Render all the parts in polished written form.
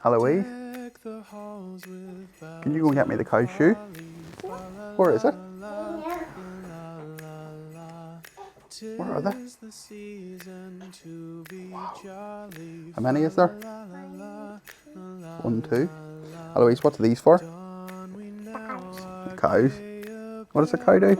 Eloise, can you go and get me the cow's shoe? Where is it? Where are they? Wow. How many is there? 1, 2. Eloise, what's these for? Cows. What does a cow do?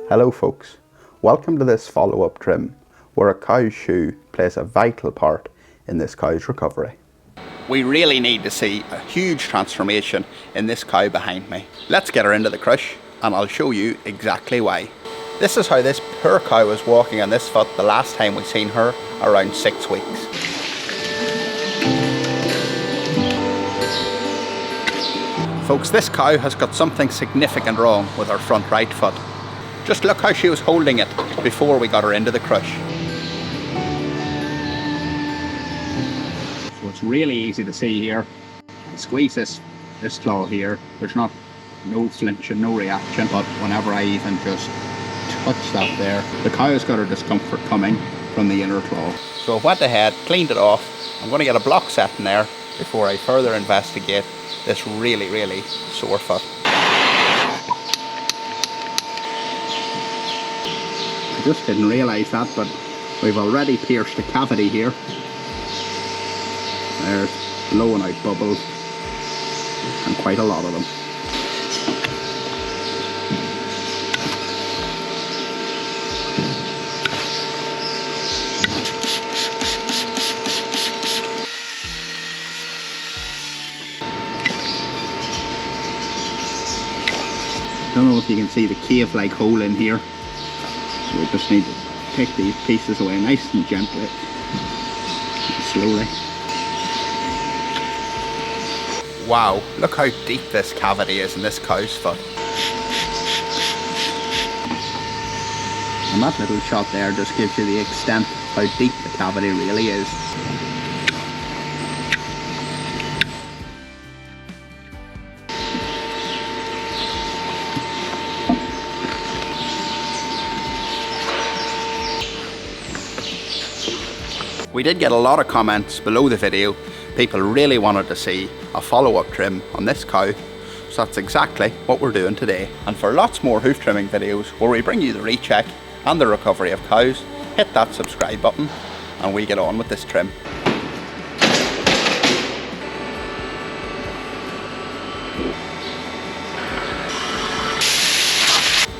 Hello folks, welcome to this follow-up trim where a cow's shoe plays a vital part in this cow's recovery. We really need to see a huge transformation in this cow behind me. Let's get her into the crush and I'll show you exactly why. This is how this poor cow was walking on this foot the last time we seen her, around 6 weeks. Folks, this cow has got something significant wrong with her front right foot. Just look how she was holding it before we got her into the crush. So it's really easy to see here. I squeeze this claw here. There's no flinching, no reaction, but whenever I even just touch that there, the cow has got her discomfort coming from the inner claw. So I went ahead, cleaned it off. I'm going to get a block set in there before I further investigate this really sore foot. I just didn't realise that, but we've already pierced a cavity here. There's blowing out bubbles, and quite a lot of them. I don't know if you can see the cave-like hole in here. So we just need to take these pieces away nice and gently, and slowly. Wow, look how deep this cavity is in this cow's foot. And that little shot there just gives you the extent of how deep the cavity really is. We did get a lot of comments below the video. People really wanted to see a follow-up trim on this cow, so that's exactly what we're doing today. And for lots more hoof trimming videos where we bring you the recheck and the recovery of cows, hit that subscribe button and we'll get on with this trim.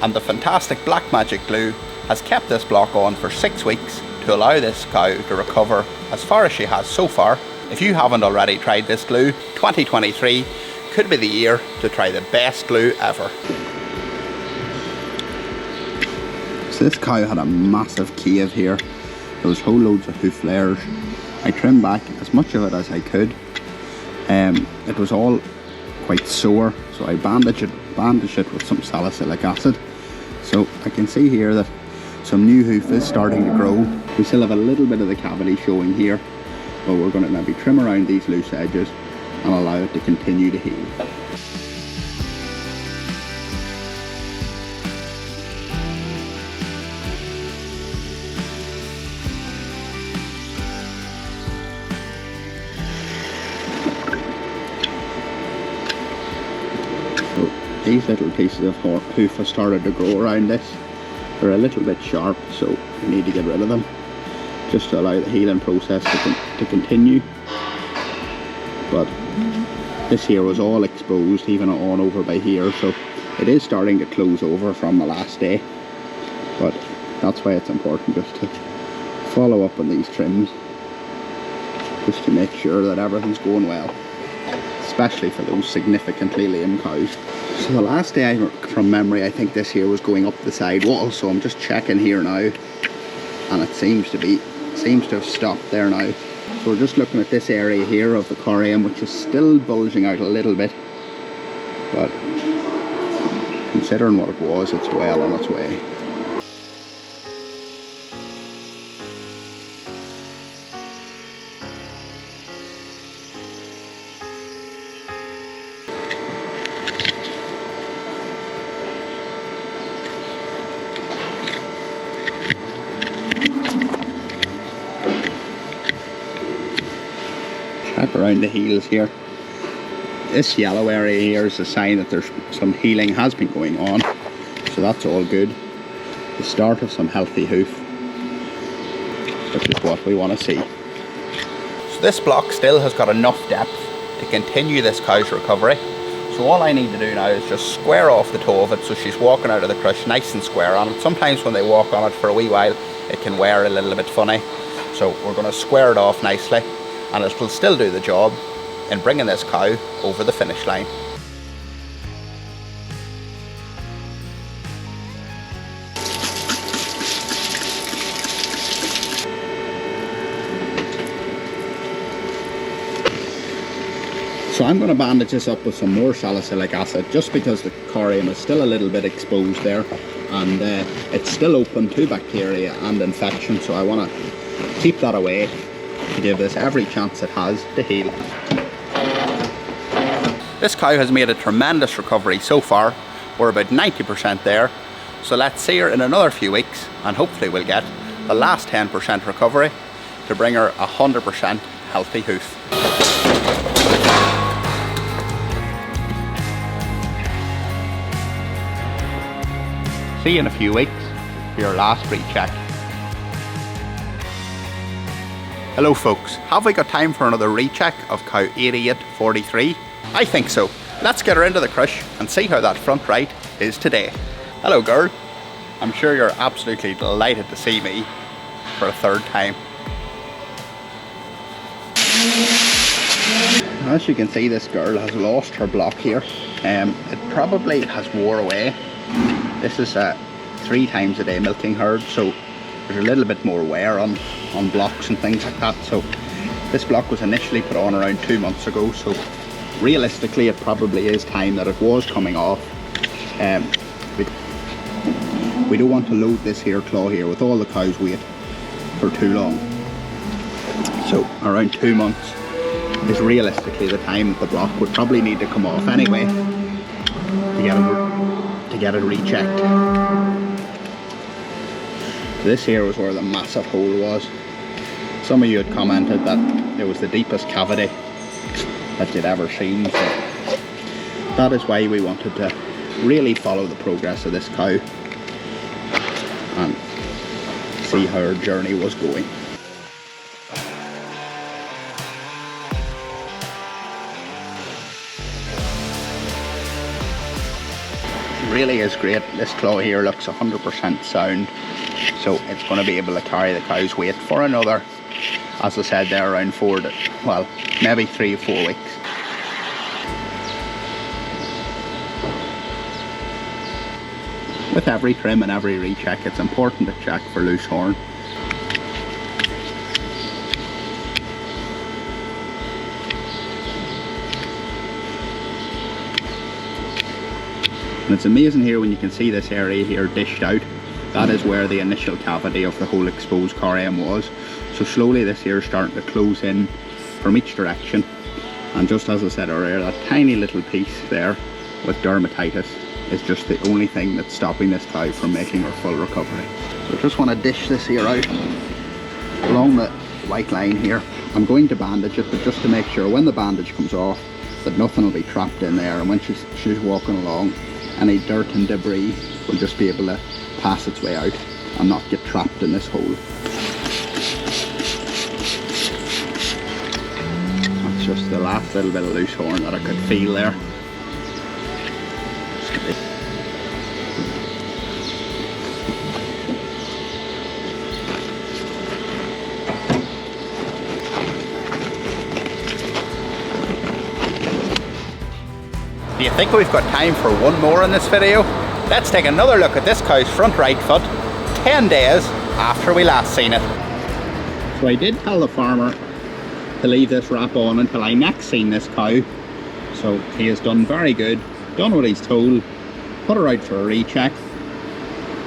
And the fantastic black magic glue has kept this block on for 6 weeks to allow this cow to recover as far as she has so far. If you haven't already tried this glue, 2023 could be the year to try the best glue ever. So this cow had a massive cave here. There was whole loads of hoof layers. I trimmed back as much of it as I could. It was all quite sore, so I bandaged it with some salicylic acid. So I can see here that some new hoof is starting to grow. We still have a little bit of the cavity showing here, but we're going to maybe trim around these loose edges and allow it to continue to heal. So these little pieces of hoof have started to grow around this. They're a little bit sharp, so we need to get rid of them just to allow the healing process to continue. But this here was all exposed, even on over by here, so it is starting to close over from the last day. But that's why it's important just to follow up on these trims, just to make sure that everything's going well, especially for those significantly lame cows. So the last day, from memory, I think this here was going up the side wall, so I'm just checking here now, and it seems to have stopped there now. So we're just looking at this area here of the corium, which is still bulging out a little bit, but considering what it was, it's well on its way. Check around the heels here. This yellow area here is a sign that there's some healing has been going on, so that's all good. The start of some healthy hoof, which is what we want to see. So this block still has got enough depth to continue this cow's recovery. So all I need to do now is just square off the toe of it so she's walking out of the crush nice and square on it. Sometimes when they walk on it for a wee while, it can wear a little bit funny. So we're going to square it off nicely, and it will still do the job in bringing this cow over the finish line. So I'm going to bandage this up with some more salicylic acid, just because the corium is still a little bit exposed there, and it's still open to bacteria and infection, so I want to keep that away to give this every chance it has to heal. This cow has made a tremendous recovery so far. We're about 90% there, so let's see her in another few weeks and hopefully we'll get the last 10% recovery to bring her 100% healthy hoof. See you in a few weeks for your last recheck. Hello folks, have we got time for another recheck of cow 8843? I think so. Let's get her into the crush and see how that front right is today. Hello girl, I'm sure you're absolutely delighted to see me for a third time. As you can see, this girl has lost her block here. It probably has wore away. This is a 3 times a day milking herd, so there's a little bit more wear on blocks and things like that. So this block was initially put on around 2 months ago, so realistically it probably is time that it was coming off. We don't want to load this here claw here with all the cow's weight for too long. So around 2 months is realistically the time that the block would probably need to come off anyway to get it rechecked. This here was where the massive hole was. Some of you had commented that it was the deepest cavity that you'd ever seen, so that is why we wanted to really follow the progress of this cow and see how her journey was going. Really is great. This claw here looks 100% sound, so it's going to be able to carry the cow's weight for another, as I said there, around 4 to, well, maybe 3 or 4 weeks. With every trim and every recheck, it's important to check for loose horn. And it's amazing here when you can see this area here dished out. That is where the initial cavity of the whole exposed corium was. So slowly this here is starting to close in from each direction. And just as I said earlier, that tiny little piece there with dermatitis is just the only thing that's stopping this cow from making her full recovery. So I just want to dish this here out along the white line here. I'm going to bandage it, but just to make sure when the bandage comes off that nothing will be trapped in there, and when she's walking along, any dirt and debris will just be able to pass its way out and not get trapped in this hole. That's just the last little bit of loose horn that I could feel there. Do you think we've got time for one more in this video? Let's take another look at this cow's front right foot 10 days after we last seen it. So I did tell the farmer to leave this wrap on until I next seen this cow. So he has done very good, done what he's told, put her out for a recheck.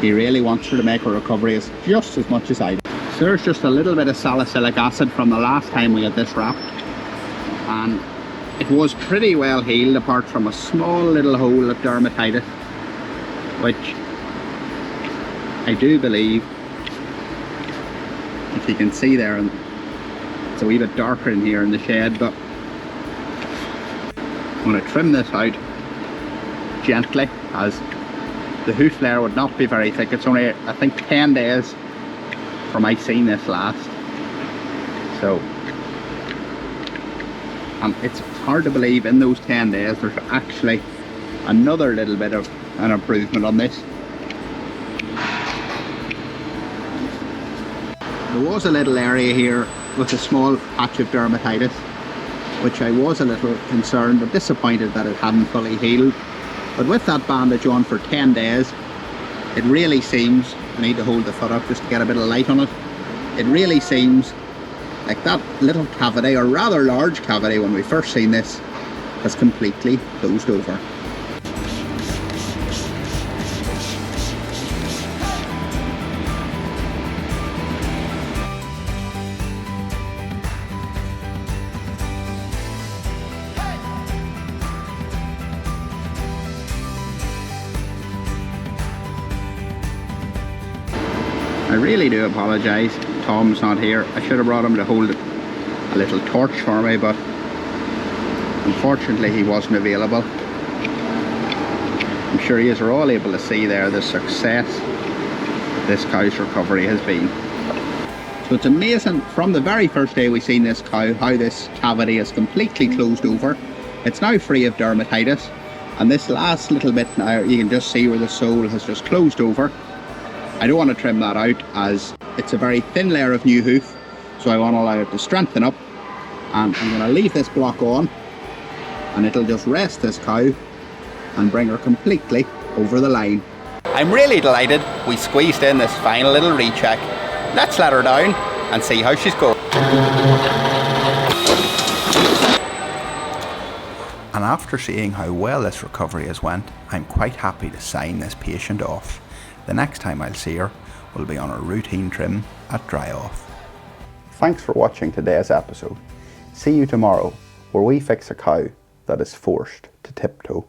He really wants her to make her recovery just as much as I do. So there's just a little bit of salicylic acid from the last time we had this wrapped, and it was pretty well healed apart from a small little hole of dermatitis, which I do believe, if you can see there, and It's a wee bit darker in here in the shed, but I'm going to trim this out gently, as the hoof layer would not be very thick. It's only, I think, 10 days from I seen this last. So, and it's hard to believe in those 10 days there's actually another little bit of an improvement on this. There was a little area here with a small patch of dermatitis, which I was a little concerned but disappointed that it hadn't fully healed. But with that bandage on for 10 days, it really seems, I need to hold the foot up just to get a bit of light on it, it really seems like that little cavity, or rather large cavity when we first seen this, has completely closed over. I really do apologise, Tom's not here. I should have brought him to hold a little torch for me, but unfortunately he wasn't available. I'm sure you are all able to see there the success this cow's recovery has been. So it's amazing, from the very first day we seen this cow, how this cavity is completely closed over. It's now free of dermatitis, and this last little bit now, you can just see where the sole has just closed over. I don't want to trim that out, as it's a very thin layer of new hoof, so I want to allow it to strengthen up. And I'm going to leave this block on, and it'll just rest this cow and bring her completely over the line. I'm really delighted we squeezed in this final little recheck. Let's let her down and see how she's going. And after seeing how well this recovery has went, I'm quite happy to sign this patient off. The next time I'll see her will be on a routine trim at dry off. Thanks for watching today's episode. See you tomorrow, where we fix a cow that is forced to tiptoe.